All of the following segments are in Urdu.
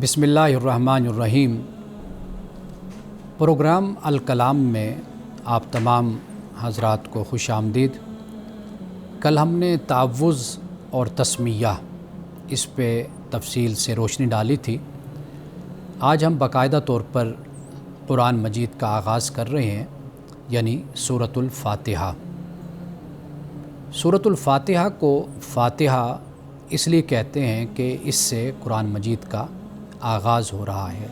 بسم اللہ الرحمن الرحیم۔ پروگرام الکلام میں آپ تمام حضرات کو خوش آمدید۔ کل ہم نے تعوذ اور تسمیہ اس پہ تفصیل سے روشنی ڈالی تھی۔ آج ہم باقاعدہ طور پر قرآن مجید کا آغاز کر رہے ہیں، یعنی سورۃ الفاتحہ۔ سورۃ الفاتحہ کو فاتحہ اس لیے کہتے ہیں کہ اس سے قرآن مجید کا آغاز ہو رہا ہے۔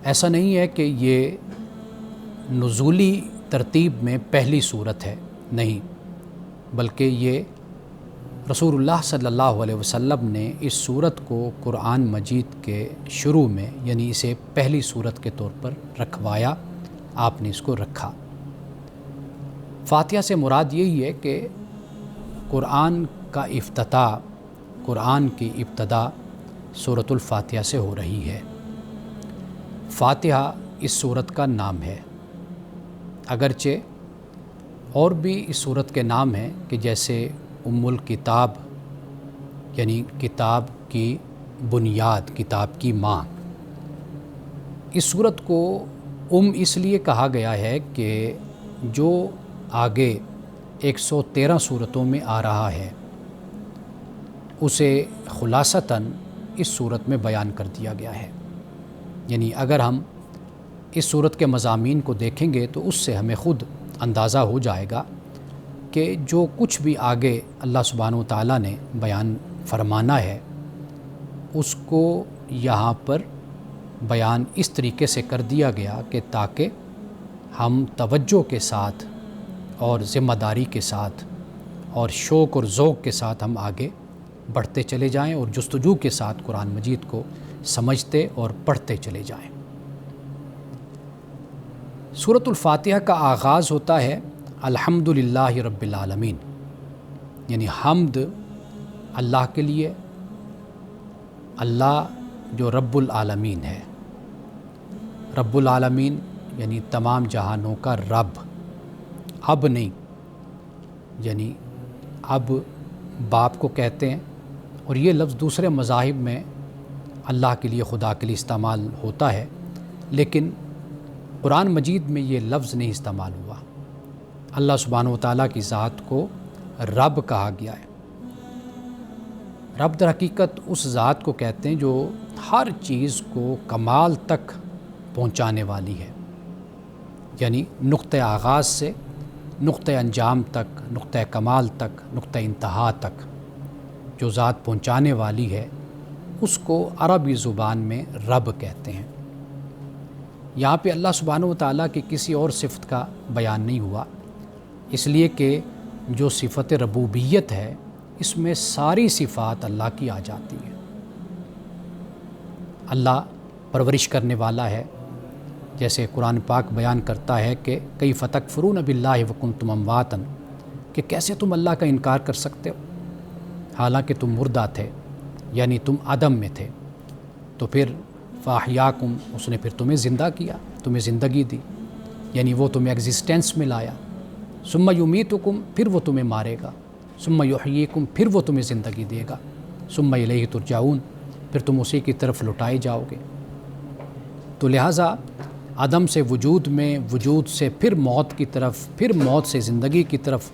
ایسا نہیں ہے کہ یہ نزولی ترتیب میں پہلی سورت ہے، نہیں، بلکہ یہ رسول اللہ صلی اللہ علیہ وسلم نے اس سورت کو قرآن مجید کے شروع میں، یعنی اسے پہلی سورت کے طور پر رکھوایا، آپ نے اس کو رکھا۔ فاتحہ سے مراد یہی ہے کہ قرآن کا افتتاح، قرآن کی ابتدا سورۃ الفاتحہ سے ہو رہی ہے۔ فاتحہ اس سورت کا نام ہے، اگرچہ اور بھی اس سورت کے نام ہیں کہ جیسے ام الکتاب، یعنی کتاب کی بنیاد، کتاب کی ماں۔ اس سورت کو اس لیے کہا گیا ہے کہ جو آگے 113 سورتوں میں آ رہا ہے اسے خلاصتاً اس صورت میں بیان کر دیا گیا ہے۔ یعنی اگر ہم اس صورت کے مضامین کو دیکھیں گے تو اس سے ہمیں خود اندازہ ہو جائے گا کہ جو کچھ بھی آگے اللہ سبحانہ و تعالیٰ نے بیان فرمانا ہے اس کو یہاں پر بیان اس طریقے سے کر دیا گیا کہ تاکہ ہم توجہ کے ساتھ اور ذمہ داری کے ساتھ اور شوق اور ذوق کے ساتھ ہم آگے بڑھتے چلے جائیں اور جستجو کے ساتھ قرآن مجید کو سمجھتے اور پڑھتے چلے جائیں۔ سورۃ الفاتحہ کا آغاز ہوتا ہے الحمدللہ رب العالمین، یعنی حمد اللہ کے لیے، اللہ جو رب العالمین ہے۔ رب العالمین یعنی تمام جہانوں کا رب، اب نہیں، یعنی اب باپ کو کہتے ہیں، اور یہ لفظ دوسرے مذاہب میں اللہ کے لیے، خدا کے لیے استعمال ہوتا ہے، لیکن قرآن مجید میں یہ لفظ نہیں استعمال ہوا۔ اللہ سبحانہ و تعالیٰ کی ذات کو رب کہا گیا ہے۔ رب در حقیقت اس ذات کو کہتے ہیں جو ہر چیز کو کمال تک پہنچانے والی ہے، یعنی نقطہ آغاز سے نقطہ انجام تک، نقطہ کمال تک، نقطہ انتہا تک جو ذات پہنچانے والی ہے اس کو عربی زبان میں رب کہتے ہیں۔ یہاں پہ اللہ سبحانہ و تعالیٰ کی کسی اور صفت کا بیان نہیں ہوا، اس لیے کہ جو صفت ربوبیت ہے اس میں ساری صفات اللہ کی آ جاتی ہیں۔ اللہ پرورش کرنے والا ہے، جیسے قرآن پاک بیان کرتا ہے کہ کیف تکفرون باللہ وکنتم امواتا، کہ کیسے تم اللہ کا انکار کر سکتے ہو حالانکہ تم مردہ تھے، یعنی تم عدم میں تھے، تو پھر فاحیاکم، اس نے پھر تمہیں زندہ کیا، تمہیں زندگی دی، یعنی وہ تمہیں ایگزسٹنس میں لایا۔ ثم یمیتکم، پھر وہ تمہیں مارے گا، ثم یحییکم، پھر وہ تمہیں زندگی دے گا، ثم الیہ ترجعون، پھر تم اسی کی طرف لوٹائے جاؤ گے۔ تو لہٰذا عدم سے وجود میں، وجود سے پھر موت کی طرف، پھر موت سے زندگی کی طرف،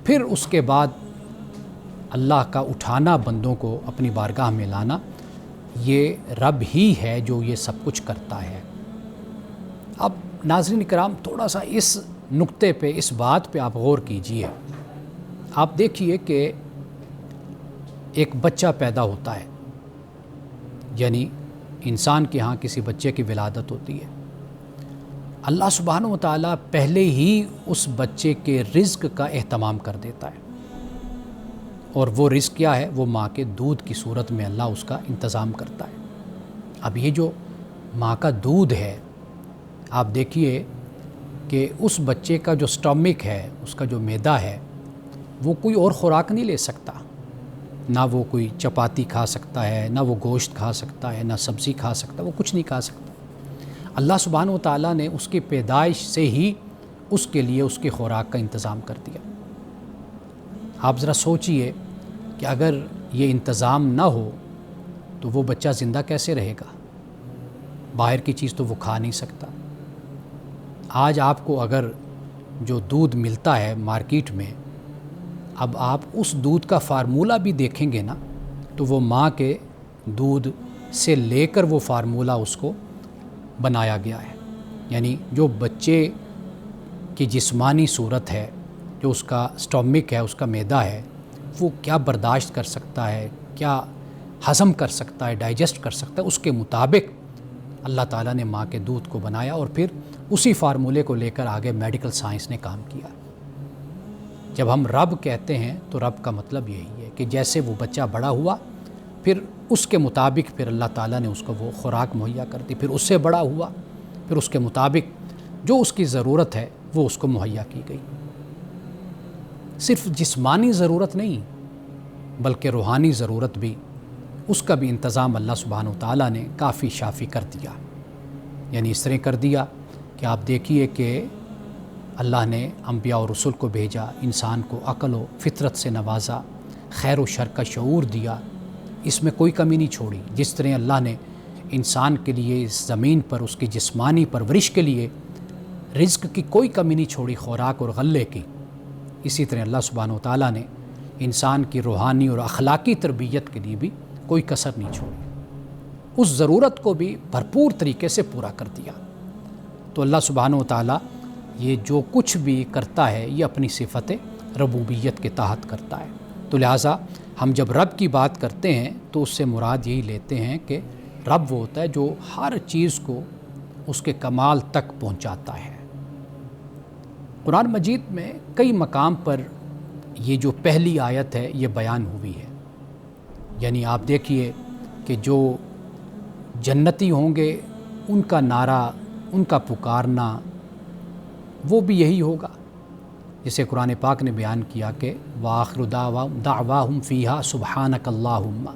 پھر اس کے بعد اللہ کا اٹھانا، بندوں کو اپنی بارگاہ میں لانا، یہ رب ہی ہے جو یہ سب کچھ کرتا ہے۔ اب ناظرین کرام، تھوڑا سا اس نقطے پہ، اس بات پہ آپ غور کیجئے۔ آپ دیکھیے کہ ایک بچہ پیدا ہوتا ہے، یعنی انسان کے ہاں کسی بچے کی ولادت ہوتی ہے، اللہ سبحانہ و تعالیٰ پہلے ہی اس بچے کے رزق کا اہتمام کر دیتا ہے، اور وہ رزق کیا ہے؟ وہ ماں کے دودھ کی صورت میں اللہ اس کا انتظام کرتا ہے۔ اب یہ جو ماں کا دودھ ہے، آپ دیکھیے کہ اس بچے کا جو سٹمک ہے، اس کا جو معدہ ہے، وہ کوئی اور خوراک نہیں لے سکتا، نہ وہ کوئی چپاتی کھا سکتا ہے، نہ وہ گوشت کھا سکتا ہے، نہ سبزی کھا سکتا ہے، وہ کچھ نہیں کھا سکتا۔ اللہ سبحانہ و تعالیٰ نے اس کی پیدائش سے ہی اس کے لیے اس کی خوراک کا انتظام کر دیا۔ آپ ذرا سوچئے کہ اگر یہ انتظام نہ ہو تو وہ بچہ زندہ کیسے رہے گا؟ باہر کی چیز تو وہ کھا نہیں سکتا۔ آج آپ کو اگر جو دودھ ملتا ہے مارکیٹ میں، اب آپ اس دودھ کا فارمولہ بھی دیکھیں گے نا، تو وہ ماں کے دودھ سے لے کر وہ فارمولہ اس کو بنایا گیا ہے۔ یعنی جو بچے کی جسمانی صورت ہے، جو اس کا سٹومک ہے، اس کا معدہ ہے، وہ کیا برداشت کر سکتا ہے، کیا ہضم کر سکتا ہے، ڈائجسٹ کر سکتا ہے، اس کے مطابق اللہ تعالیٰ نے ماں کے دودھ کو بنایا، اور پھر اسی فارمولے کو لے کر آگے میڈیکل سائنس نے کام کیا۔ جب ہم رب کہتے ہیں تو رب کا مطلب یہی ہے کہ جیسے وہ بچہ بڑا ہوا، پھر اس کے مطابق پھر اللہ تعالیٰ نے اس کو وہ خوراک مہیا کر دی، پھر اس سے بڑا ہوا، پھر اس کے مطابق جو اس کی ضرورت ہے وہ اس کو مہیا کی گئی۔ صرف جسمانی ضرورت نہیں بلکہ روحانی ضرورت بھی، اس کا بھی انتظام اللہ سبحانہ و تعالیٰ نے کافی شافی کر دیا۔ یعنی اس طرح کر دیا کہ آپ دیکھیے کہ اللہ نے انبیاء و رسول کو بھیجا، انسان کو عقل و فطرت سے نوازا، خیر و شر کا شعور دیا، اس میں کوئی کمی نہیں چھوڑی۔ جس طرح اللہ نے انسان کے لیے اس زمین پر اس کی جسمانی پرورش کے لیے رزق کی کوئی کمی نہیں چھوڑی، خوراک اور غلے کی، اسی طرح اللہ سبحانہ و تعالیٰ نے انسان کی روحانی اور اخلاقی تربیت کے لیے بھی کوئی کسر نہیں چھوڑی، اس ضرورت کو بھی بھرپور طریقے سے پورا کر دیا۔ تو اللہ سبحانہ و تعالیٰ یہ جو کچھ بھی کرتا ہے یہ اپنی صفت ربوبیت کے تحت کرتا ہے۔ تو لہٰذا ہم جب رب کی بات کرتے ہیں تو اس سے مراد یہی لیتے ہیں کہ رب وہ ہوتا ہے جو ہر چیز کو اس کے کمال تک پہنچاتا ہے۔ قرآن مجید میں کئی مقام پر یہ جو پہلی آیت ہے یہ بیان ہوئی ہے۔ یعنی آپ دیکھیے کہ جو جنتی ہوں گے ان کا نعرہ، ان کا پکارنا وہ بھی یہی ہوگا، جسے قرآن پاک نے بیان کیا کہ وآخر دعواہم فیہا سبحانک اللہم،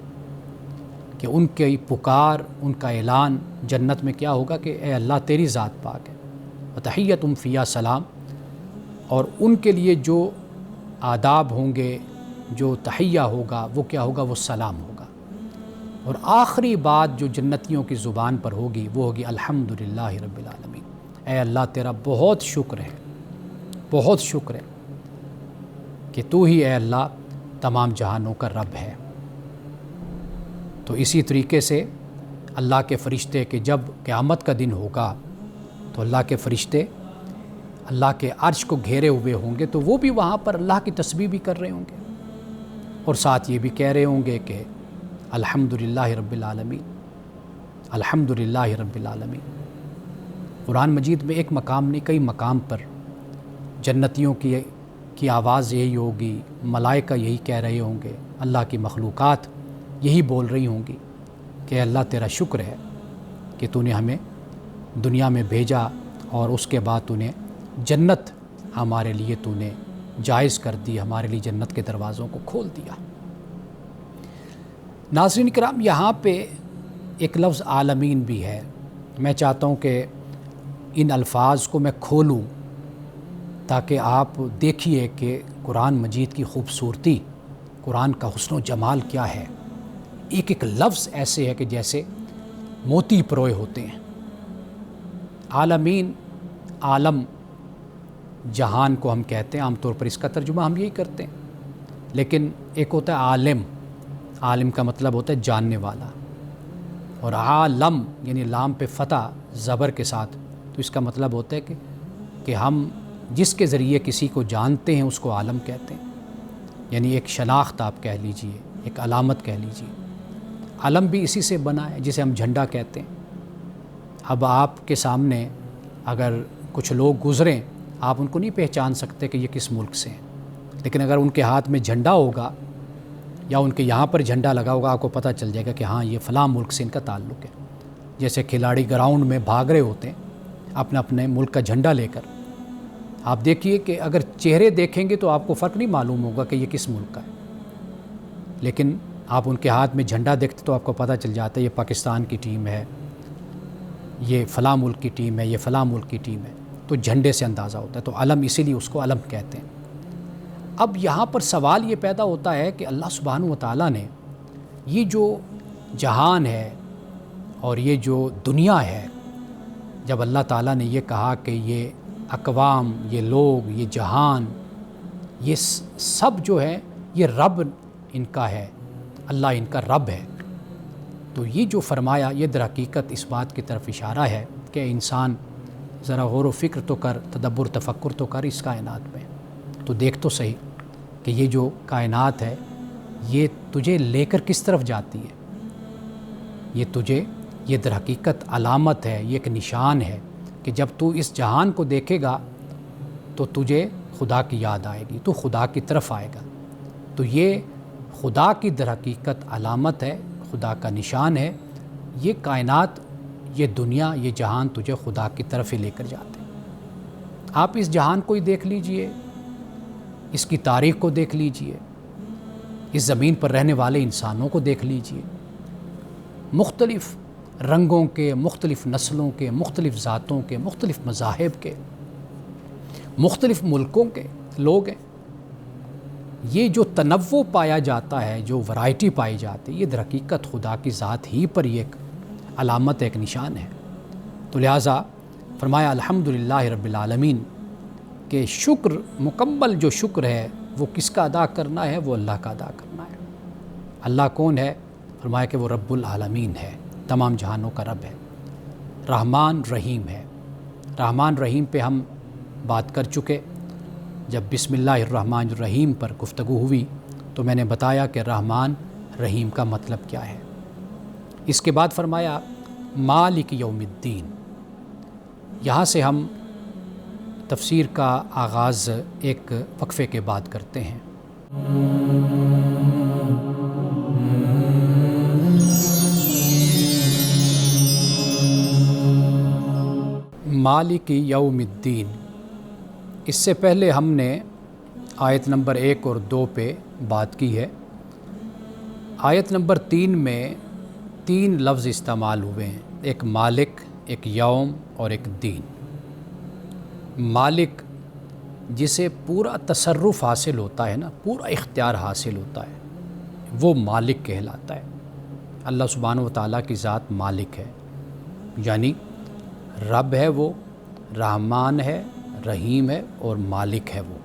کہ ان کی پکار، ان کا اعلان جنت میں کیا ہوگا کہ اے اللہ تیری ذات پاک ہے، وتحیتہم فیہا سلام، اور ان کے لیے جو آداب ہوں گے، جو تحیہ ہوگا وہ کیا ہوگا، وہ سلام ہوگا۔ اور آخری بات جو جنتیوں کی زبان پر ہوگی وہ ہوگی الحمدللہ رب العالمین، اے اللہ تیرا بہت شکر ہے، بہت شکر ہے کہ تو ہی اے اللہ تمام جہانوں کا رب ہے۔ تو اسی طریقے سے اللہ کے فرشتے کہ جب قیامت کا دن ہوگا تو اللہ کے فرشتے اللہ کے عرش کو گھیرے ہوئے ہوں گے، تو وہ بھی وہاں پر اللہ کی تسبیح بھی کر رہے ہوں گے، اور ساتھ یہ بھی کہہ رہے ہوں گے کہ الحمدللہ رب العالمین، الحمدللہ رب العالمین۔ قرآن مجید میں ایک مقام نہیں کئی مقام پر جنتیوں کی آواز یہی ہوگی، ملائکہ یہی کہہ رہے ہوں گے، اللہ کی مخلوقات یہی بول رہی ہوں گی کہ اللہ تیرا شکر ہے کہ تو نے ہمیں دنیا میں بھیجا، اور اس کے بعد تو نے جنت ہمارے لیے تو نے جائز کر دی، ہمارے لیے جنت کے دروازوں کو کھول دیا۔ ناظرین کرام، یہاں پہ ایک لفظ عالمین بھی ہے۔ میں چاہتا ہوں کہ ان الفاظ کو میں کھولوں تاکہ آپ دیکھیے کہ قرآن مجید کی خوبصورتی، قرآن کا حسن و جمال کیا ہے۔ ایک ایک لفظ ایسے ہے کہ جیسے موتی پروئے ہوتے ہیں۔ عالمین، عالم، جہان کو ہم کہتے ہیں، عام طور پر اس کا ترجمہ ہم یہی کرتے ہیں، لیکن ایک ہوتا ہے عالم، عالم کا مطلب ہوتا ہے جاننے والا، اور عالم یعنی لام پہ فتح زبر کے ساتھ، تو اس کا مطلب ہوتا ہے کہ ہم جس کے ذریعے کسی کو جانتے ہیں اس کو عالم کہتے ہیں، یعنی ایک شناخت آپ کہہ لیجئے، ایک علامت کہہ لیجئے۔ علم بھی اسی سے بنا ہے جسے ہم جھنڈا کہتے ہیں۔ اب آپ کے سامنے اگر کچھ لوگ گزریں، آپ ان کو نہیں پہچان سکتے کہ یہ کس ملک سے ہیں، لیکن اگر ان کے ہاتھ میں جھنڈا ہوگا یا ان کے یہاں پر جھنڈا لگا ہوگا، آپ کو پتہ چل جائے گا کہ ہاں یہ فلاں ملک سے ان کا تعلق ہے۔ جیسے کھلاڑی گراؤنڈ میں بھاگ رہے ہوتے ہیں اپنے اپنے ملک کا جھنڈا لے کر، آپ دیکھیے کہ اگر چہرے دیکھیں گے تو آپ کو فرق نہیں معلوم ہوگا کہ یہ کس ملک کا ہے، لیکن آپ ان کے ہاتھ میں جھنڈا دیکھتے تو آپ کو پتہ چل جاتا ہے یہ پاکستان کی ٹیم ہے، یہ فلاں ملک کی ٹیم ہے، یہ فلاں ملک کی ٹیم ہے، تو جھنڈے سے اندازہ ہوتا ہے۔ تو علم اسی لیے اس کو علم کہتے ہیں۔ اب یہاں پر سوال یہ پیدا ہوتا ہے کہ اللہ سبحانہ و تعالیٰ نے یہ جو جہان ہے اور یہ جو دنیا ہے، جب اللہ تعالیٰ نے یہ کہا کہ یہ اقوام، یہ لوگ، یہ جہان، یہ سب جو ہے یہ رب ان کا ہے، اللہ ان کا رب ہے، تو یہ جو فرمایا یہ در حقیقت اس بات کی طرف اشارہ ہے کہ انسان ذرا غور و فکر تو کر، تدبر تفکر تو کر اس کائنات میں، تو دیکھ تو صحیح کہ یہ جو کائنات ہے یہ تجھے لے کر کس طرف جاتی ہے۔ یہ در حقیقت علامت ہے، یہ ایک نشان ہے کہ جب تو اس جہان کو دیکھے گا تو تجھے خدا کی یاد آئے گی، تو خدا کی طرف آئے گا، تو یہ خدا کی در حقیقت علامت ہے، خدا کا نشان ہے۔ یہ کائنات، یہ دنیا، یہ جہان تجھے خدا کی طرف ہی لے کر جاتے ہیں۔ آپ اس جہان کو ہی دیکھ لیجئے، اس کی تاریخ کو دیکھ لیجئے، اس زمین پر رہنے والے انسانوں کو دیکھ لیجئے، مختلف رنگوں کے، مختلف نسلوں کے، مختلف ذاتوں کے، مختلف مذاہب کے، مختلف ملکوں کے لوگ ہیں۔ یہ جو تنوع پایا جاتا ہے، جو ورائٹی پائی جاتی ہے، یہ در حقیقت خدا کی ذات ہی پر یہ ایک علامت، ایک نشان ہے۔ تو لہٰذا فرمایا الحمدللہ رب العالمین کہ شکر، مکمل جو شکر ہے وہ کس کا ادا کرنا ہے؟ وہ اللہ کا ادا کرنا ہے۔ اللہ کون ہے؟ فرمایا کہ وہ رب العالمین ہے، تمام جہانوں کا رب ہے، رحمان رحیم ہے۔ رحمان رحیم پہ ہم بات کر چکے، جب بسم اللہ الرحمن الرحیم پر گفتگو ہوئی تو میں نے بتایا کہ رحمان رحیم کا مطلب کیا ہے۔ اس کے بعد فرمایا مالک یوم الدین۔ یہاں سے ہم تفسیر کا آغاز ایک وقفے کے بعد کرتے ہیں۔ مالک یوم الدین، اس سے پہلے ہم نے آیت نمبر 1 اور 2 پہ بات کی ہے۔ آیت نمبر 3 میں 3 لفظ استعمال ہوئے ہیں، ایک مالک، ایک یوم اور ایک دین۔ مالک جسے پورا تصرف حاصل ہوتا ہے نا، پورا اختیار حاصل ہوتا ہے، وہ مالک کہلاتا ہے۔ اللہ سبحانہ و تعالیٰ کی ذات مالک ہے، یعنی رب ہے، وہ رحمان ہے، رحیم ہے اور مالک ہے وہ۔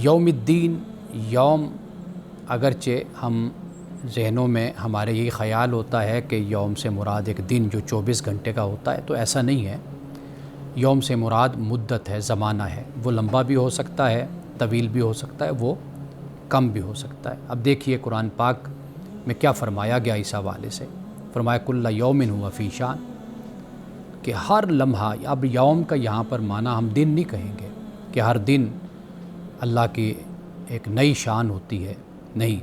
یوم الدین، یوم اگرچہ ہم ذہنوں میں ہمارے یہی خیال ہوتا ہے کہ یوم سے مراد ایک دن جو 24 گھنٹے کا ہوتا ہے، تو ایسا نہیں ہے۔ یوم سے مراد مدت ہے، زمانہ ہے، وہ لمبا بھی ہو سکتا ہے، طویل بھی ہو سکتا ہے، وہ کم بھی ہو سکتا ہے۔ اب دیکھیے قرآن پاک میں کیا فرمایا گیا اس حوالے سے۔ فرمایا کل یوم ہوا فی شان، کہ ہر لمحہ، اب یوم کا یہاں پر معنی ہم دن نہیں کہیں گے کہ ہر دن اللہ کی ایک نئی شان ہوتی ہے، نہیں،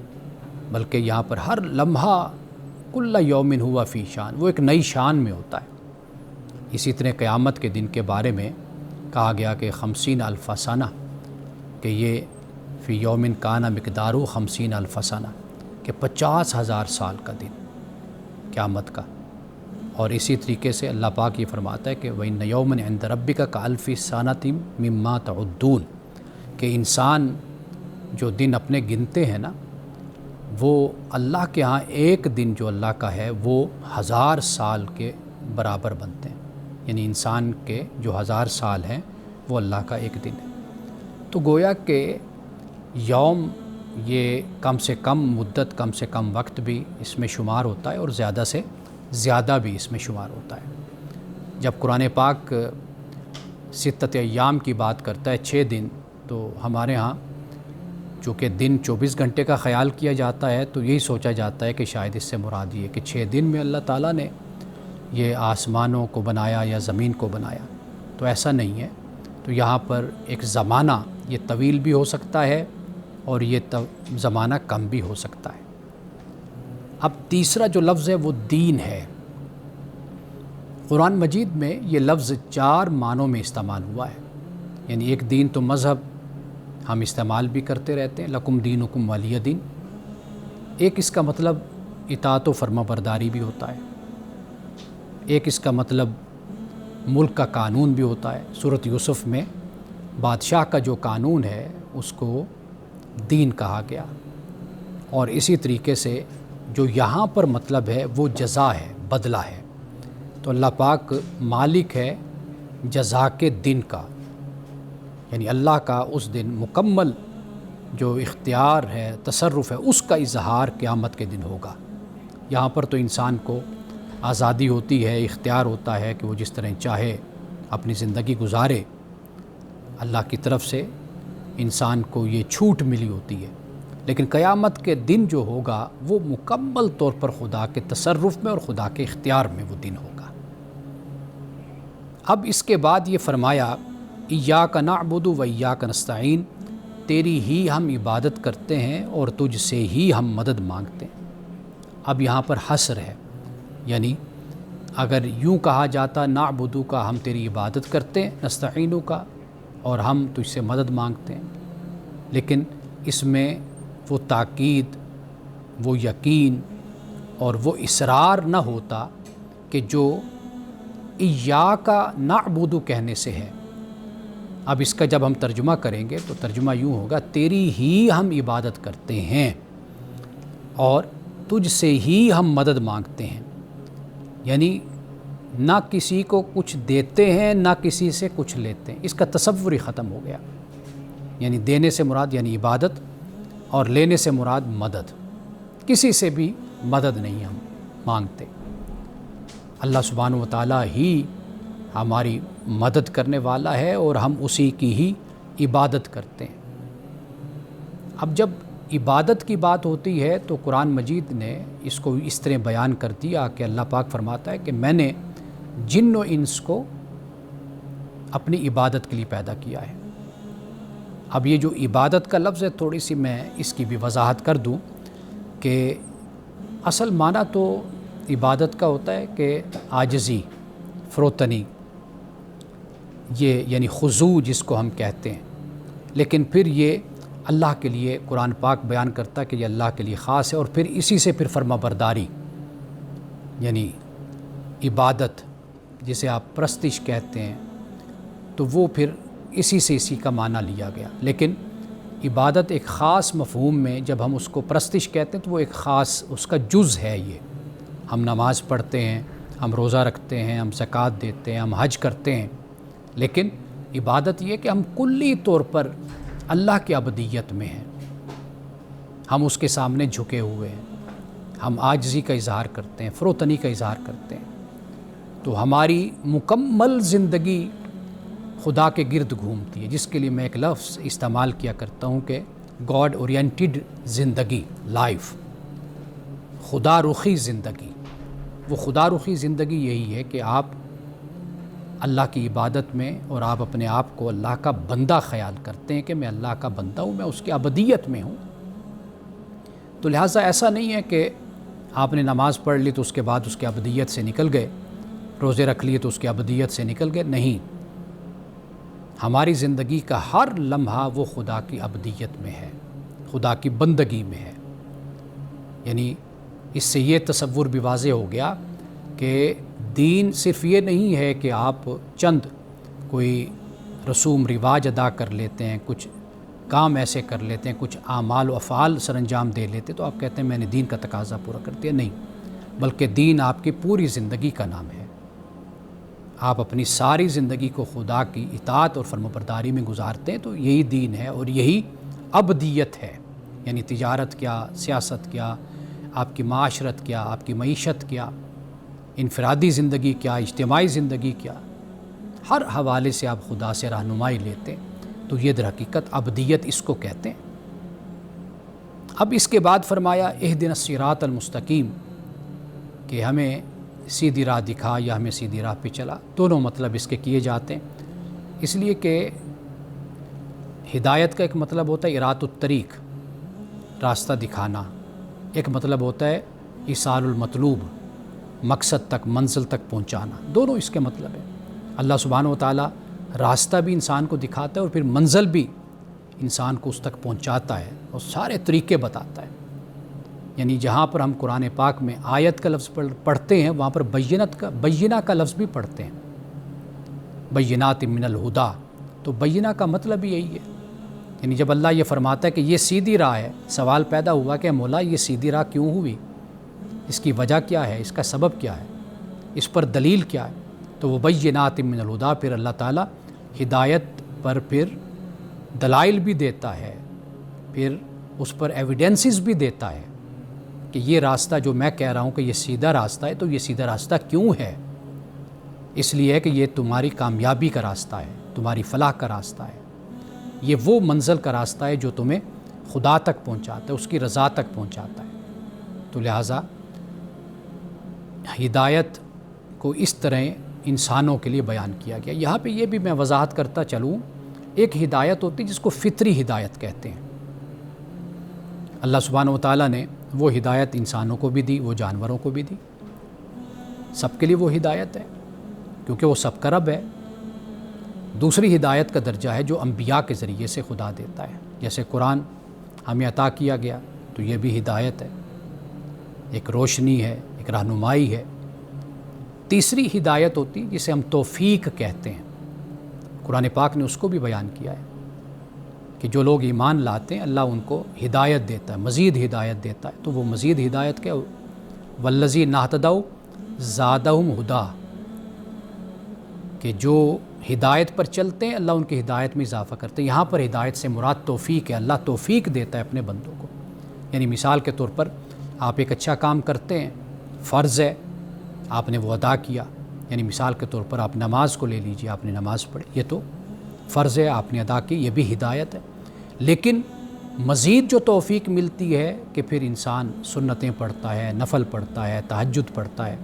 بلکہ یہاں پر ہر لمحہ کل یوم ہوا فی شان، وہ ایک نئی شان میں ہوتا ہے۔ اسی طرح قیامت کے دن کے بارے میں کہا گیا کہ 50,000 سنہ، کہ یہ فی یوم کان مقدارہ 50,000 سنہ، کہ 50,000 سال کا دن قیامت کا۔ اور اسی طریقے سے اللہ پاک یہ فرماتا ہے کہ وَإِنَّ يَوْمًا عِندَ رَبِّكَ كَأَلْفِ سَنَةٍ مِّمَّا تَعُدُّونَ، کہ انسان جو دن اپنے گنتے ہیں نا، وہ اللہ کے ہاں ایک دن جو اللہ کا ہے وہ 1000 سال کے برابر بنتے ہیں، یعنی انسان کے جو 1000 سال ہیں وہ اللہ کا ایک دن ہے۔ تو گویا کہ یوم یہ کم سے کم مدت، کم سے کم وقت بھی اس میں شمار ہوتا ہے، اور زیادہ سے زیادہ بھی اس میں شمار ہوتا ہے۔ جب قرآن پاک 6 ایام کی بات کرتا ہے، 6 دن، تو ہمارے ہاں چونکہ دن 24 گھنٹے کا خیال کیا جاتا ہے، تو یہی سوچا جاتا ہے کہ شاید اس سے مراد یہ کہ 6 دن میں اللہ تعالیٰ نے یہ آسمانوں کو بنایا یا زمین کو بنایا، تو ایسا نہیں ہے۔ تو یہاں پر ایک زمانہ یہ طویل بھی ہو سکتا ہے اور یہ زمانہ کم بھی ہو سکتا ہے۔ اب تیسرا جو لفظ ہے وہ دین ہے۔ قرآن مجید میں یہ لفظ 4 معنوں میں استعمال ہوا ہے، یعنی ایک دین تو مذہب ہم استعمال بھی کرتے رہتے ہیں، لکم دینکم ولی دین۔ ایک اس کا مطلب اطاعت و فرما برداری بھی ہوتا ہے، ایک اس کا مطلب ملک کا قانون بھی ہوتا ہے۔ سورۃ یوسف میں بادشاہ کا جو قانون ہے اس کو دین کہا گیا، اور اسی طریقے سے جو یہاں پر مطلب ہے وہ جزا ہے، بدلہ ہے۔ تو اللہ پاک مالک ہے جزا کے دن کا، یعنی اللہ کا اس دن مکمل جو اختیار ہے، تصرف ہے، اس کا اظہار قیامت کے دن ہوگا۔ یہاں پر تو انسان کو آزادی ہوتی ہے، اختیار ہوتا ہے کہ وہ جس طرح چاہے اپنی زندگی گزارے، اللہ کی طرف سے انسان کو یہ چھوٹ ملی ہوتی ہے۔ لیکن قیامت کے دن جو ہوگا وہ مکمل طور پر خدا کے تصرف میں اور خدا کے اختیار میں وہ دن ہوگا۔ اب اس کے بعد یہ فرمایا ایاک نعبد و ایاک نستعین، تیری ہی ہم عبادت کرتے ہیں اور تجھ سے ہی ہم مدد مانگتے ہیں۔ اب یہاں پر حصر ہے، یعنی اگر یوں کہا جاتا نعبدو کا ہم تیری عبادت کرتے ہیں، نستعینو کا اور ہم تجھ سے مدد مانگتے ہیں، لیکن اس میں وہ تاکید، وہ یقین اور وہ اصرار نہ ہوتا کہ جو ایاک نعبد کہنے سے ہے۔ اب اس کا جب ہم ترجمہ کریں گے تو ترجمہ یوں ہوگا، تیری ہی ہم عبادت کرتے ہیں اور تجھ سے ہی ہم مدد مانگتے ہیں، یعنی نہ کسی کو کچھ دیتے ہیں نہ کسی سے کچھ لیتے ہیں۔ اس کا تصور ہی ختم ہو گیا، یعنی دینے سے مراد یعنی عبادت اور لینے سے مراد مدد، کسی سے بھی مدد نہیں ہم مانگتے۔ اللہ سبحانہ و تعالیٰ ہی ہماری مدد کرنے والا ہے اور ہم اسی کی ہی عبادت کرتے ہیں۔ اب جب عبادت کی بات ہوتی ہے تو قرآن مجید نے اس کو اس طرح بیان کر دیا کہ اللہ پاک فرماتا ہے کہ میں نے جن و انس کو اپنی عبادت کے لیے پیدا کیا ہے۔ اب یہ جو عبادت کا لفظ ہے، تھوڑی سی میں اس کی بھی وضاحت کر دوں کہ اصل معنی تو عبادت کا ہوتا ہے کہ عاجزی، فروتنی، یہ یعنی خضوع جس کو ہم کہتے ہیں، لیکن پھر یہ اللہ کے لیے قرآن پاک بیان کرتا ہے کہ یہ اللہ کے لیے خاص ہے، اور پھر اسی سے پھر فرما برداری، یعنی عبادت جسے آپ پرستش کہتے ہیں، تو وہ پھر اسی سے اسی کا معنی لیا گیا۔ لیکن عبادت ایک خاص مفہوم میں جب ہم اس کو پرستش کہتے ہیں تو وہ ایک خاص اس کا جز ہے۔ یہ ہم نماز پڑھتے ہیں، ہم روزہ رکھتے ہیں، ہم زکوٰۃ دیتے ہیں، ہم حج کرتے ہیں، لیکن عبادت یہ کہ ہم کلی طور پر اللہ کی عبودیت میں ہیں، ہم اس کے سامنے جھکے ہوئے ہیں، ہم عاجزی کا اظہار کرتے ہیں، فروتنی کا اظہار کرتے ہیں۔ تو ہماری مکمل زندگی خدا کے گرد گھومتی ہے، جس کے لیے میں ایک لفظ استعمال کیا کرتا ہوں کہ گاڈ اورینٹڈ زندگی، لائف، خدا رخی زندگی۔ وہ خدا رخی زندگی یہی ہے کہ آپ اللہ کی عبادت میں اور آپ اپنے آپ کو اللہ کا بندہ خیال کرتے ہیں کہ میں اللہ کا بندہ ہوں، میں اس کی عبودیت میں ہوں۔ تو لہٰذا ایسا نہیں ہے کہ آپ نے نماز پڑھ لی تو اس کے بعد اس کی عبودیت سے نکل گئے، روزے رکھ لیے تو اس کی عبودیت سے نکل گئے، نہیں۔ ہماری زندگی کا ہر لمحہ وہ خدا کی عبودیت میں ہے، خدا کی بندگی میں ہے۔ یعنی اس سے یہ تصور بھی واضح ہو گیا کہ دین صرف یہ نہیں ہے کہ آپ چند کوئی رسوم رواج ادا کر لیتے ہیں، کچھ کام ایسے کر لیتے ہیں، کچھ اعمال و افعال سر انجام دے لیتے تو آپ کہتے ہیں میں نے دین کا تقاضا پورا کر دیا، نہیں، بلکہ دین آپ کی پوری زندگی کا نام ہے۔ آپ اپنی ساری زندگی کو خدا کی اطاعت اور فرمانبرداری میں گزارتے ہیں تو یہی دین ہے اور یہی عبودیت ہے۔ یعنی تجارت کیا، سیاست کیا، آپ کی معاشرت کیا، آپ کی معیشت کیا، انفرادی زندگی کیا، اجتماعی زندگی کیا، ہر حوالے سے آپ خدا سے رہنمائی لیتے ہیں، تو یہ در حقیقت عبودیت اس کو کہتے ہیں۔ اب اس کے بعد فرمایا اہدنا الصراط المستقیم، کہ ہمیں سیدھی راہ دکھا یا ہمیں سیدھی راہ پہ چلا، دونوں مطلب اس کے کیے جاتے ہیں، اس لیے کہ ہدایت کا ایک مطلب ہوتا ہے اراۃ الطریق، راستہ دکھانا، ایک مطلب ہوتا ہے ایصال المطلوب، مقصد تک، منزل تک پہنچانا، دونوں اس کے مطلب ہیں۔ اللہ سبحانہ و تعالیٰ راستہ بھی انسان کو دکھاتا ہے اور پھر منزل بھی انسان کو اس تک پہنچاتا ہے اور سارے طریقے بتاتا ہے۔ یعنی جہاں پر ہم قرآن پاک میں آیت کا لفظ پڑھتے ہیں وہاں پر بینہ کا لفظ بھی پڑھتے ہیں، بینات من الہدا، تو بینہ کا مطلب یہی ہے۔ یعنی جب اللہ یہ فرماتا ہے کہ یہ سیدھی راہ ہے، سوال پیدا ہوا کہ مولا یہ سیدھی راہ کیوں ہوئی؟ اس کی وجہ کیا ہے، اس کا سبب کیا ہے، اس پر دلیل کیا ہے؟ تو وہ بینات من الہدا، پھر اللہ تعالیٰ ہدایت پر پھر دلائل بھی دیتا ہے، پھر اس پر ایویڈنسز بھی دیتا ہے کہ یہ راستہ جو میں کہہ رہا ہوں کہ یہ سیدھا راستہ ہے، تو یہ سیدھا راستہ کیوں ہے؟ اس لیے کہ یہ تمہاری کامیابی کا راستہ ہے، تمہاری فلاح کا راستہ ہے، یہ وہ منزل کا راستہ ہے جو تمہیں خدا تک پہنچاتا ہے، اس کی رضا تک پہنچاتا ہے۔ تو لہٰذا ہدایت کو اس طرح انسانوں کے لیے بیان کیا گیا۔ یہاں پہ یہ بھی میں وضاحت کرتا چلوں، ایک ہدایت ہوتی ہے جس کو فطری ہدایت کہتے ہیں۔ اللہ سبحانہ و تعالیٰ نے وہ ہدایت انسانوں کو بھی دی، وہ جانوروں کو بھی دی، سب کے لیے وہ ہدایت ہے کیونکہ وہ سب کا رب ہے۔ دوسری ہدایت کا درجہ ہے جو انبیاء کے ذریعے سے خدا دیتا ہے، جیسے قرآن ہمیں عطا کیا گیا تو یہ بھی ہدایت ہے، ایک روشنی ہے، ایک رہنمائی ہے۔ تیسری ہدایت ہوتی جسے ہم توفیق کہتے ہیں، قرآن پاک نے اس کو بھی بیان کیا ہے کہ جو لوگ ایمان لاتے ہیں اللہ ان کو ہدایت دیتا ہے، مزید ہدایت دیتا ہے۔ تو وہ مزید ہدایت کیا؟ والذین اہتدوا زادہم ہدی، کہ جو ہدایت پر چلتے ہیں اللہ ان کی ہدایت میں اضافہ کرتے ہیں۔ یہاں پر ہدایت سے مراد توفیق ہے، اللہ توفیق دیتا ہے اپنے بندوں کو۔ یعنی مثال کے طور پر آپ ایک اچھا کام کرتے ہیں، فرض ہے، آپ نے وہ ادا کیا، یعنی مثال کے طور پر آپ نماز کو لے لیجیے، آپ نے نماز پڑھی، یہ تو فرض ہے، آپ نے ادا کی، یہ بھی ہدایت ہے۔ لیکن مزید جو توفیق ملتی ہے کہ پھر انسان سنتیں پڑھتا ہے، نفل پڑھتا ہے، تہجد پڑھتا ہے،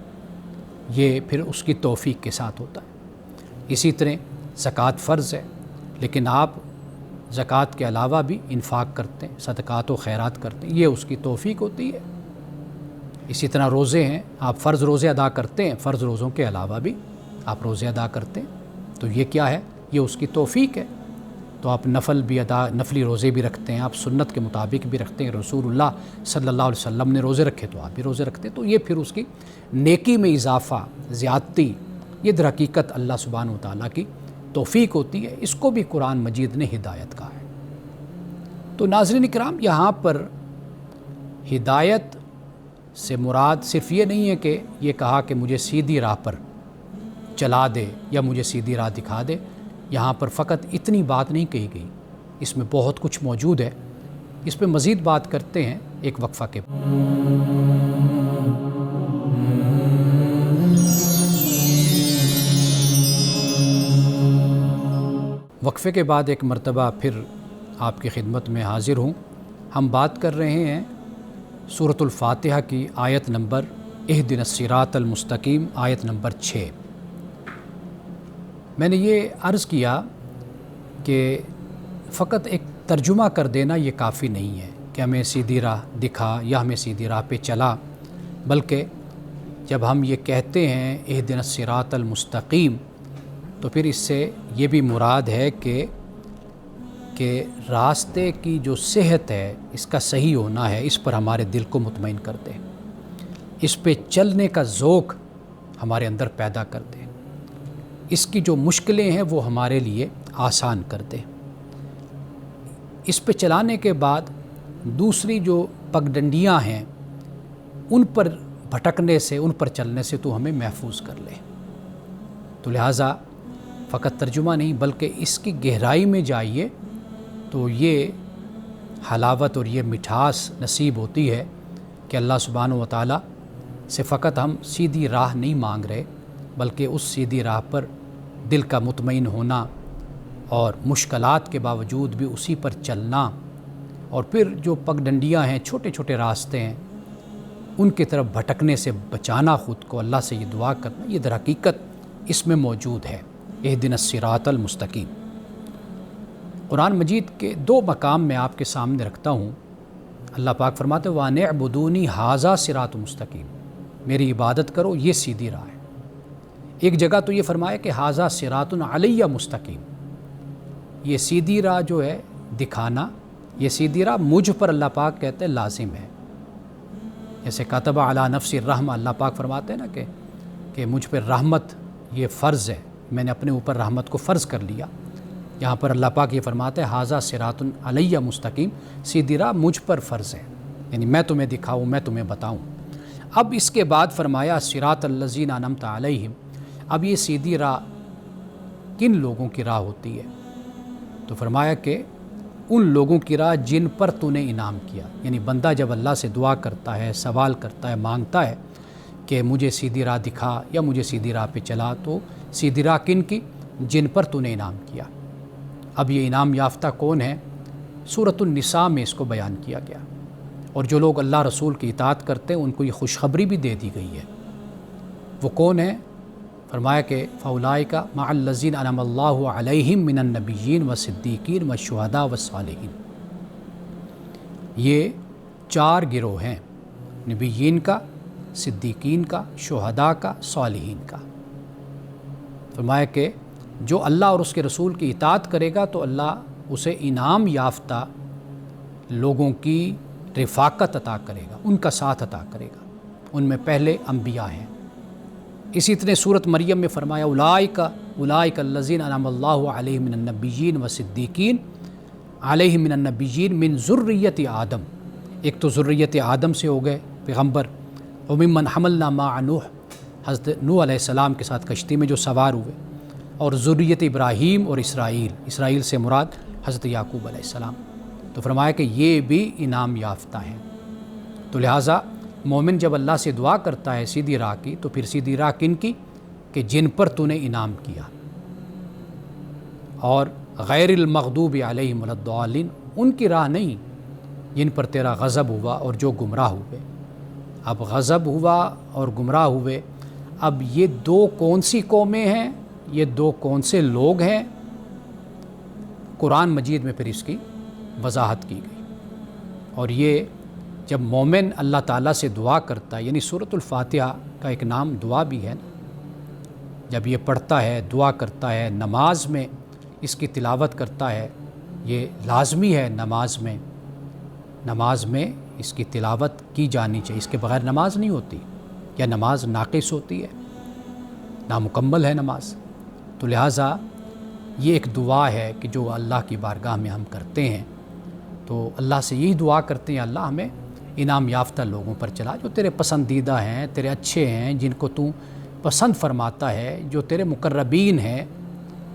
یہ پھر اس کی توفیق کے ساتھ ہوتا ہے۔ اسی طرح زکوٰۃ فرض ہے، لیکن آپ زکوٰۃ کے علاوہ بھی انفاق کرتے ہیں، صدقات و خیرات کرتے ہیں، یہ اس کی توفیق ہوتی ہے۔ اسی طرح روزے ہیں، آپ فرض روزے ادا کرتے ہیں، فرض روزوں کے علاوہ بھی آپ روزے ادا کرتے ہیں، تو یہ کیا ہے؟ یہ اس کی توفیق ہے۔ تو آپ نفلی روزے بھی رکھتے ہیں، آپ سنت کے مطابق بھی رکھتے ہیں، رسول اللہ صلی اللہ علیہ وسلم نے روزے رکھے تو آپ بھی روزے رکھتے ہیں، تو یہ پھر اس کی نیکی میں اضافہ، زیادتی، یہ در حقیقت اللہ سبحانہ و تعالیٰ کی توفیق ہوتی ہے۔ اس کو بھی قرآن مجید نے ہدایت کہا ہے۔ تو ناظرین کرام، یہاں پر ہدایت سے مراد صرف یہ نہیں ہے کہ یہ کہا کہ مجھے سیدھی راہ پر چلا دے یا مجھے سیدھی راہ دکھا دے، یہاں پر فقط اتنی بات نہیں کہی گئی، اس میں بہت کچھ موجود ہے۔ اس پہ مزید بات کرتے ہیں ایک وقفہ کے بعد۔ وقفے کے بعد ایک مرتبہ پھر آپ کی خدمت میں حاضر ہوں۔ ہم بات کر رہے ہیں سورۃ الفاتحہ کی آیت نمبر اہدنا الصراط المستقیم، آیت نمبر 6۔ میں نے یہ عرض کیا کہ فقط ایک ترجمہ کر دینا یہ کافی نہیں ہے کہ ہمیں سیدھی راہ دکھا یا ہمیں سیدھی راہ پہ چلا، بلکہ جب ہم یہ کہتے ہیں اہدنا الصراط المستقیم تو پھر اس سے یہ بھی مراد ہے کہ راستے کی جو صحت ہے، اس کا صحیح ہونا ہے، اس پر ہمارے دل کو مطمئن کر دے، اس پہ چلنے کا ذوق ہمارے اندر پیدا کر دے، اس کی جو مشکلیں ہیں وہ ہمارے لیے آسان کر دے۔ اس پہ چلانے کے بعد دوسری جو پگڈنڈیاں ہیں ان پر بھٹکنے سے، ان پر چلنے سے تو ہمیں محفوظ کر لے۔ تو لہٰذا فقط ترجمہ نہیں بلکہ اس کی گہرائی میں جائیے تو یہ حلاوت اور یہ مٹھاس نصیب ہوتی ہے کہ اللہ سبحانہ و تعالیٰ سے فقط ہم سیدھی راہ نہیں مانگ رہے، بلکہ اس سیدھی راہ پر دل کا مطمئن ہونا اور مشکلات کے باوجود بھی اسی پر چلنا، اور پھر جو پگڈنڈیاں ہیں، چھوٹے چھوٹے راستے ہیں، ان کی طرف بھٹکنے سے بچانا خود کو، اللہ سے یہ دعا کرنا، یہ در حقیقت اس میں موجود ہے۔ اہدنا الصراط المستقیم۔ قرآن مجید کے 2 مقام میں آپ کے سامنے رکھتا ہوں۔ اللہ پاک فرماتے ہیں وَأَنِ اعْبُدُونِي هَٰذَا صِرَاطٌ مُسْتَقِيمٌ، میری عبادت کرو، یہ سیدھی راہ ہے۔ ایک جگہ تو یہ فرمایا کہ هَٰذَا صِرَاطٌ عَلَيَّ مُسْتَقِيمٌ، یہ سیدھی راہ جو ہے دکھانا، یہ سیدھی راہ مجھ پر اللہ پاک کہتے ہیں لازم ہے۔ جیسے کتب علی نفس الرحمہ، اللہ پاک فرماتے ہیں نا کہ مجھ پر رحمت یہ فرض ہے، میں نے اپنے اوپر رحمت کو فرض کر لیا۔ یہاں پر اللہ پاک یہ فرماتے ہیں ھذا صراط علیہ مستقیم، سیدھی راہ مجھ پر فرض ہے، یعنی میں تمہیں دکھاؤں، میں تمہیں بتاؤں۔ اب اس کے بعد فرمایا صراط الذین انعمت علیہم، اب یہ سیدھی راہ کن لوگوں کی راہ ہوتی ہے؟ تو فرمایا کہ ان لوگوں کی راہ جن پر تو نے انعام کیا، یعنی بندہ جب اللہ سے دعا کرتا ہے، سوال کرتا ہے، مانگتا ہے کہ مجھے سیدھی راہ دکھا یا مجھے سیدھی راہ پہ چلا، تو سیدھی راہ کن کی؟ جن پر تو نے انعام کیا۔ اب یہ انعام یافتہ کون ہے؟ سورۃ النساء میں اس کو بیان کیا گیا، اور جو لوگ اللہ رسول کی اطاعت کرتے ہیں ان کو یہ خوشخبری بھی دے دی گئی ہے۔ وہ کون ہیں؟ فرمایا کہ فاولئک مع الذین انعم اللہ علیہم من النبیین والصدیقین والشہداء والصالحین۔ یہ 4 گروہ ہیں، نبیین کا، صدیقین کا، شہداء کا، صالحین کا۔ فرمایا کہ جو اللہ اور اس کے رسول کی اطاعت کرے گا تو اللہ اسے انعام یافتہ لوگوں کی رفاقت عطا کرے گا، ان کا ساتھ عطا کرے گا۔ ان میں پہلے انبیاء ہیں۔ اسی طرح سورۃ مریم میں فرمایا اولئک الذین انعم اللہ علیہم من النبیین والصدیقین علیہم من النبیین من ذریۃ آدم۔ ایک تو ذریت آدم سے ہو گئے پیغمبر، وممن حملنا مع نوح، حضرت نوح علیہ السلام کے ساتھ کشتی میں جو سوار ہوئے، اور ذریت ابراہیم اور اسرائیل سے مراد حضرت یعقوب علیہ السلام۔ تو فرمایا کہ یہ بھی انعام یافتہ ہیں۔ تو لہٰذا مومن جب اللہ سے دعا کرتا ہے سیدھی راہ کی، تو پھر سیدھی راہ کن کی؟ کہ جن پر تو نے انعام کیا، اور غیر المغضوب علیہم ولا الضالین، ان کی راہ نہیں جن پر تیرا غضب ہوا اور جو گمراہ ہوئے۔ اب غضب ہوا اور گمراہ ہوئے، اب یہ 2 کون سی قومیں ہیں، یہ 2 کون سے لوگ ہیں؟ قرآن مجید میں پھر اس کی وضاحت کی گئی۔ اور یہ جب مومن اللہ تعالیٰ سے دعا کرتا ہے، یعنی سورۃ الفاتحہ کا ایک نام دعا بھی ہے نا، جب یہ پڑھتا ہے، دعا کرتا ہے، نماز میں اس کی تلاوت کرتا ہے، یہ لازمی ہے نماز میں اس کی تلاوت کی جانی چاہیے، اس کے بغیر نماز نہیں ہوتی، یا نماز ناقص ہوتی ہے، نامکمل ہے نماز۔ تو لہٰذا یہ ایک دعا ہے کہ جو اللہ کی بارگاہ میں ہم کرتے ہیں، تو اللہ سے یہی دعا کرتے ہیں، اللہ ہمیں انعام یافتہ لوگوں پر چلا، جو تیرے پسندیدہ ہیں، تیرے اچھے ہیں، جن کو تو پسند فرماتا ہے، جو تیرے مقربین ہیں،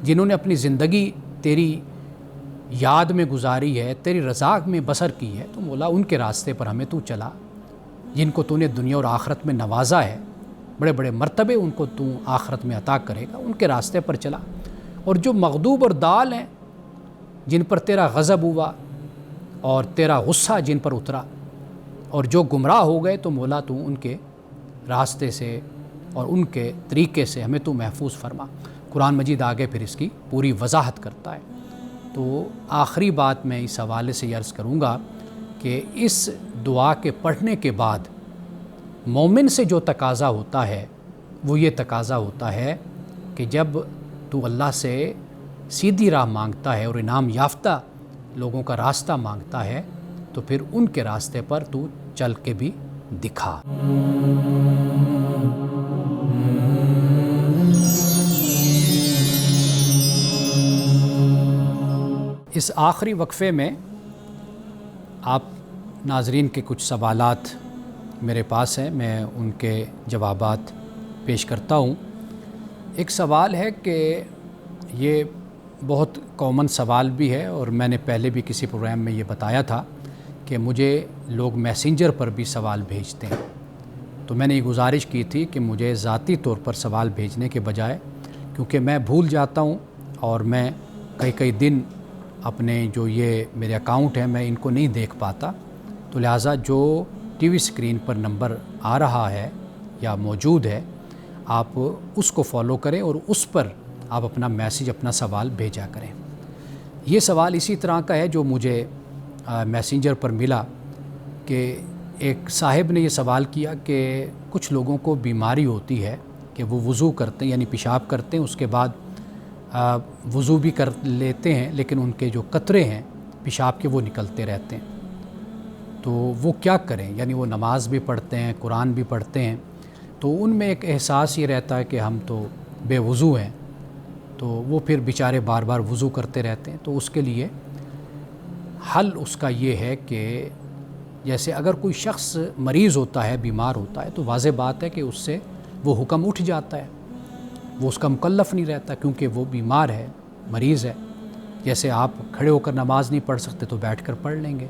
جنہوں نے اپنی زندگی تیری یاد میں گزاری ہے، تیری رضا میں بسر کی ہے، تو مولا ان کے راستے پر ہمیں تو چلا، جن کو تو نے دنیا اور آخرت میں نوازا ہے، بڑے بڑے مرتبے ان کو تو آخرت میں عطا کرے گا، ان کے راستے پر چلا۔ اور جو مغضوب اور ضال ہیں، جن پر تیرا غضب ہوا اور تیرا غصہ جن پر اترا، اور جو گمراہ ہو گئے، تو مولا تو ان کے راستے سے اور ان کے طریقے سے ہمیں تو محفوظ فرما۔ قرآن مجید آگے پھر اس کی پوری وضاحت کرتا ہے۔ تو آخری بات میں اس حوالے سے یہ عرض کروں گا کہ اس دعا کے پڑھنے کے بعد مومن سے جو تقاضا ہوتا ہے وہ یہ تقاضا ہوتا ہے کہ جب تو اللہ سے سیدھی راہ مانگتا ہے اور انعام یافتہ لوگوں کا راستہ مانگتا ہے، تو پھر ان کے راستے پر تو چل کے بھی دکھا۔ اس آخری وقفے میں آپ ناظرین کے کچھ سوالات میرے پاس ہیں، میں ان کے جوابات پیش کرتا ہوں۔ ایک سوال ہے کہ یہ بہت کامن سوال بھی ہے، اور میں نے پہلے بھی کسی پروگرام میں یہ بتایا تھا کہ مجھے لوگ میسنجر پر بھی سوال بھیجتے ہیں، تو میں نے یہ گزارش کی تھی کہ مجھے ذاتی طور پر سوال بھیجنے کے بجائے، کیونکہ میں بھول جاتا ہوں اور میں کئی دن اپنے جو یہ میرے اکاؤنٹ ہیں میں ان کو نہیں دیکھ پاتا، تو لہٰذا جو ٹی وی اسکرین پر نمبر آ رہا ہے یا موجود ہے، آپ اس کو فالو کریں اور اس پر آپ اپنا میسیج، اپنا سوال بھیجا کریں۔ یہ سوال اسی طرح کا ہے جو مجھے میسنجر پر ملا، کہ ایک صاحب نے یہ سوال کیا کہ کچھ لوگوں کو بیماری ہوتی ہے کہ وہ وضو کرتے ہیں، یعنی پیشاب کرتے ہیں، اس کے بعد وضو بھی کر لیتے ہیں، لیکن ان کے جو قطرے ہیں پیشاب کے وہ نکلتے رہتے ہیں، تو وہ کیا کریں؟ یعنی وہ نماز بھی پڑھتے ہیں، قرآن بھی پڑھتے ہیں، تو ان میں ایک احساس یہ رہتا ہے کہ ہم تو بے وضو ہیں، تو وہ پھر بیچارے بار بار وضو کرتے رہتے ہیں۔ تو اس کے لیے حل اس کا یہ ہے کہ جیسے اگر کوئی شخص مریض ہوتا ہے، بیمار ہوتا ہے، تو واضح بات ہے کہ اس سے وہ حکم اٹھ جاتا ہے، وہ اس کا مکلف نہیں رہتا، کیونکہ وہ بیمار ہے، مریض ہے۔ جیسے آپ کھڑے ہو کر نماز نہیں پڑھ سکتے تو بیٹھ کر پڑھ لیں گے،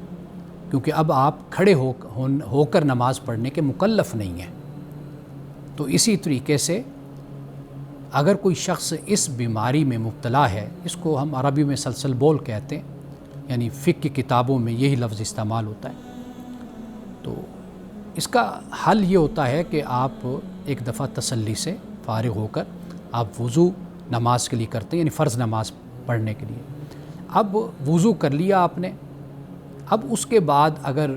کیونکہ اب آپ کھڑے ہو کر نماز پڑھنے کے مکلف نہیں ہیں۔ تو اسی طریقے سے اگر کوئی شخص اس بیماری میں مبتلا ہے، اس کو ہم عربی میں سلسل بول کہتے ہیں، یعنی فقہ کی کتابوں میں یہی لفظ استعمال ہوتا ہے، تو اس کا حل یہ ہوتا ہے کہ آپ ایک دفعہ تسلی سے فارغ ہو کر آپ وضو نماز کے لیے کرتے ہیں، یعنی فرض نماز پڑھنے کے لیے۔ اب وضو کر لیا آپ نے، اب اس کے بعد اگر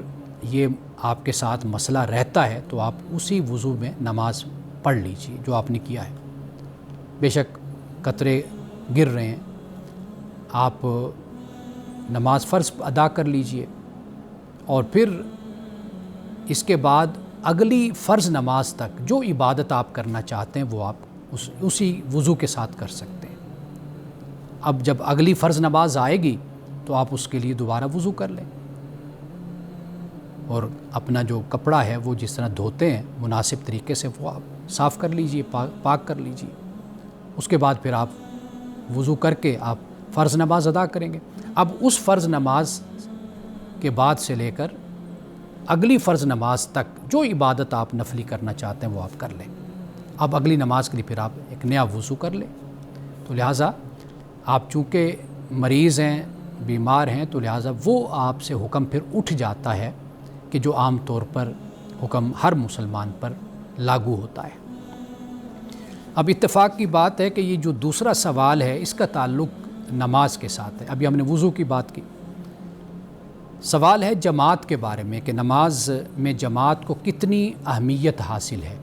یہ آپ کے ساتھ مسئلہ رہتا ہے تو آپ اسی وضو میں نماز پڑھ لیجیے جو آپ نے کیا ہے۔ بے شک قطرے گر رہے ہیں، آپ نماز فرض ادا کر لیجئے، اور پھر اس کے بعد اگلی فرض نماز تک جو عبادت آپ کرنا چاہتے ہیں وہ آپ اسی وضو کے ساتھ کر سکتے ہیں۔ اب جب اگلی فرض نماز آئے گی تو آپ اس کے لیے دوبارہ وضو کر لیں، اور اپنا جو کپڑا ہے وہ جس طرح دھوتے ہیں مناسب طریقے سے وہ آپ صاف کر لیجئے، پاک کر لیجئے۔ اس کے بعد پھر آپ وضو کر کے آپ فرض نماز ادا کریں گے۔ اب اس فرض نماز کے بعد سے لے کر اگلی فرض نماز تک جو عبادت آپ نفلی کرنا چاہتے ہیں وہ آپ کر لیں۔ اب اگلی نماز کے لیے پھر آپ ایک نیا وضو کر لیں۔ تو لہٰذا آپ چونکہ مریض ہیں، بیمار ہیں، تو لہٰذا وہ آپ سے حکم پھر اٹھ جاتا ہے کہ جو عام طور پر حکم ہر مسلمان پر لاگو ہوتا ہے۔ اب اتفاق کی بات ہے کہ یہ جو دوسرا سوال ہے اس کا تعلق نماز کے ساتھ ہے۔ ابھی ہم نے وضو کی بات کی، سوال ہے جماعت کے بارے میں کہ نماز میں جماعت کو کتنی اہمیت حاصل ہے،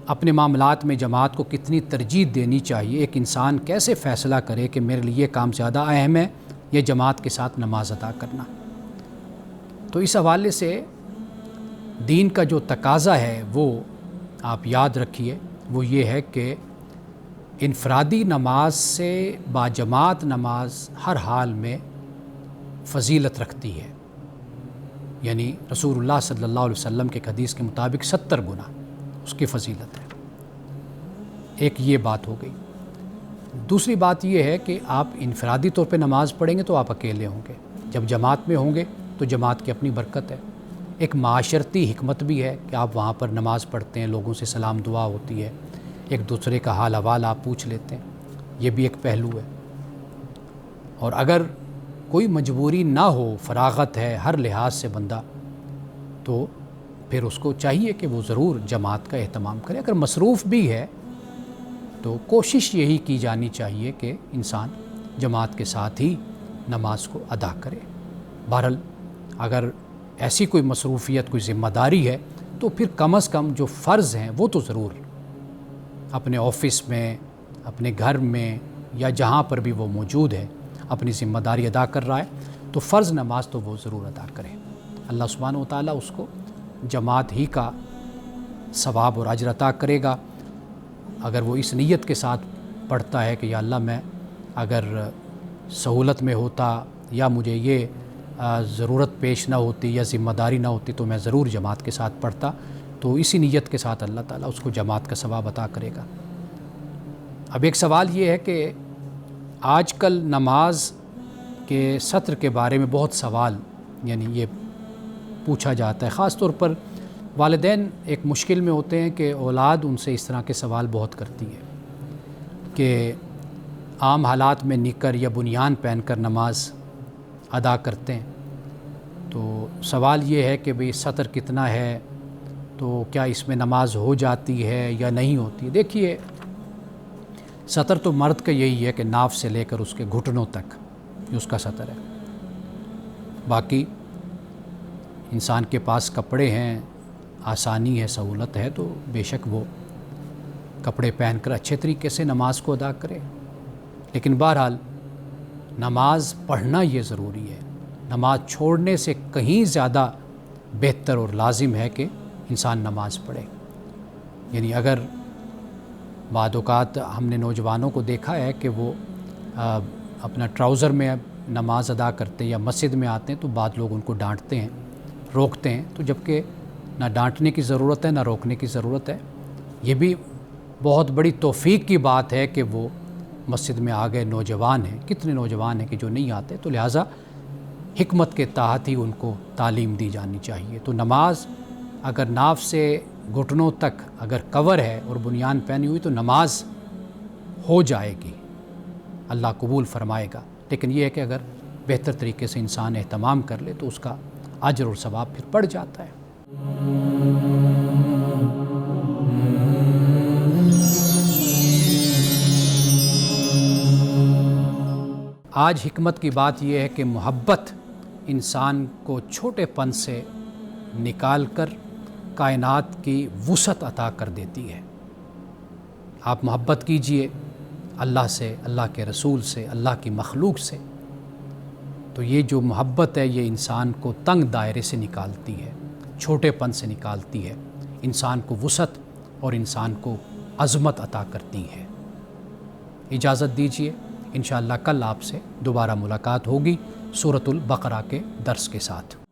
اپنے معاملات میں جماعت کو کتنی ترجیح دینی چاہیے، ایک انسان کیسے فیصلہ کرے کہ میرے لیے کام زیادہ اہم ہے یہ جماعت کے ساتھ نماز ادا کرنا۔ تو اس حوالے سے دین کا جو تقاضا ہے وہ آپ یاد رکھیے، وہ یہ ہے کہ انفرادی نماز سے باجماعت نماز ہر حال میں فضیلت رکھتی ہے، یعنی رسول اللہ صلی اللہ علیہ وسلم کے حدیث کے مطابق 70 گنا اس کی فضیلت ہے۔ ایک یہ بات ہو گئی۔ دوسری بات یہ ہے کہ آپ انفرادی طور پہ نماز پڑھیں گے تو آپ اکیلے ہوں گے، جب جماعت میں ہوں گے تو جماعت کی اپنی برکت ہے، ایک معاشرتی حکمت بھی ہے کہ آپ وہاں پر نماز پڑھتے ہیں، لوگوں سے سلام دعا ہوتی ہے، ایک دوسرے کا حال احوال آپ پوچھ لیتے ہیں، یہ بھی ایک پہلو ہے۔ اور اگر کوئی مجبوری نہ ہو، فراغت ہے ہر لحاظ سے بندہ، تو پھر اس کو چاہیے کہ وہ ضرور جماعت کا اہتمام کرے۔ اگر مصروف بھی ہے تو کوشش یہی کی جانی چاہیے کہ انسان جماعت کے ساتھ ہی نماز کو ادا کرے۔ بہرحال اگر ایسی کوئی مصروفیت، کوئی ذمہ داری ہے تو پھر کم از کم جو فرض ہیں وہ تو ضرور اپنے آفس میں، اپنے گھر میں، یا جہاں پر بھی وہ موجود ہے اپنی ذمہ داری ادا کر رہا ہے تو فرض نماز تو وہ ضرور ادا کرے۔ اللہ سبحانہ و تعالیٰ اس کو جماعت ہی کا ثواب اور اجر عطا کرے گا اگر وہ اس نیت کے ساتھ پڑھتا ہے کہ یا اللہ میں اگر سہولت میں ہوتا یا مجھے یہ ضرورت پیش نہ ہوتی یا ذمہ داری نہ ہوتی تو میں ضرور جماعت کے ساتھ پڑھتا، تو اسی نیت کے ساتھ اللہ تعالیٰ اس کو جماعت کا ثواب عطا کرے گا۔ اب ایک سوال یہ ہے کہ آج کل نماز کے سطر کے بارے میں بہت سوال یعنی یہ پوچھا جاتا ہے، خاص طور پر والدین ایک مشکل میں ہوتے ہیں کہ اولاد ان سے اس طرح کے سوال بہت کرتی ہے کہ عام حالات میں نکر یا بنیان پہن کر نماز ادا کرتے ہیں، تو سوال یہ ہے کہ بھئی سطر کتنا ہے، تو کیا اس میں نماز ہو جاتی ہے یا نہیں ہوتی۔ دیکھیے سطر تو مرد کا یہی ہے کہ ناف سے لے کر اس کے گھٹنوں تک یہ اس کا سطر ہے، باقی انسان کے پاس کپڑے ہیں، آسانی ہے، سہولت ہے، تو بے شک وہ کپڑے پہن کر اچھے طریقے سے نماز کو ادا کرے۔ لیکن بہرحال نماز پڑھنا یہ ضروری ہے، نماز چھوڑنے سے کہیں زیادہ بہتر اور لازم ہے کہ انسان نماز پڑھے۔ یعنی اگر بعض اوقات ہم نے نوجوانوں کو دیکھا ہے کہ وہ اپنا ٹراؤزر میں نماز ادا کرتے یا مسجد میں آتے ہیں تو بعض لوگ ان کو ڈانٹتے ہیں روکتے ہیں، تو جبکہ نہ ڈانٹنے کی ضرورت ہے نہ روکنے کی ضرورت ہے۔ یہ بھی بہت بڑی توفیق کی بات ہے کہ وہ مسجد میں آ گئے نوجوان ہیں، کتنے نوجوان ہیں کہ جو نہیں آتے، تو لہٰذا حکمت کے تحت ہی ان کو تعلیم دی جانی چاہیے۔ تو نماز اگر ناف سے گھٹنوں تک اگر کور ہے اور بنیان پہنی ہوئی تو نماز ہو جائے گی، اللہ قبول فرمائے گا۔ لیکن یہ ہے کہ اگر بہتر طریقے سے انسان اہتمام کر لے تو اس کا اجر اور ثواب پھر بڑھ جاتا ہے۔ آج حکمت کی بات یہ ہے کہ محبت انسان کو چھوٹے پن سے نکال کر کائنات کی وسعت عطا کر دیتی ہے۔ آپ محبت کیجئے اللہ سے، اللہ کے رسول سے، اللہ کی مخلوق سے، تو یہ جو محبت ہے یہ انسان کو تنگ دائرے سے نکالتی ہے، چھوٹے پن سے نکالتی ہے، انسان کو وسعت اور انسان کو عظمت عطا کرتی ہے۔ اجازت دیجیے، انشاءاللہ کل آپ سے دوبارہ ملاقات ہوگی سورۃ البقرہ کے درس کے ساتھ۔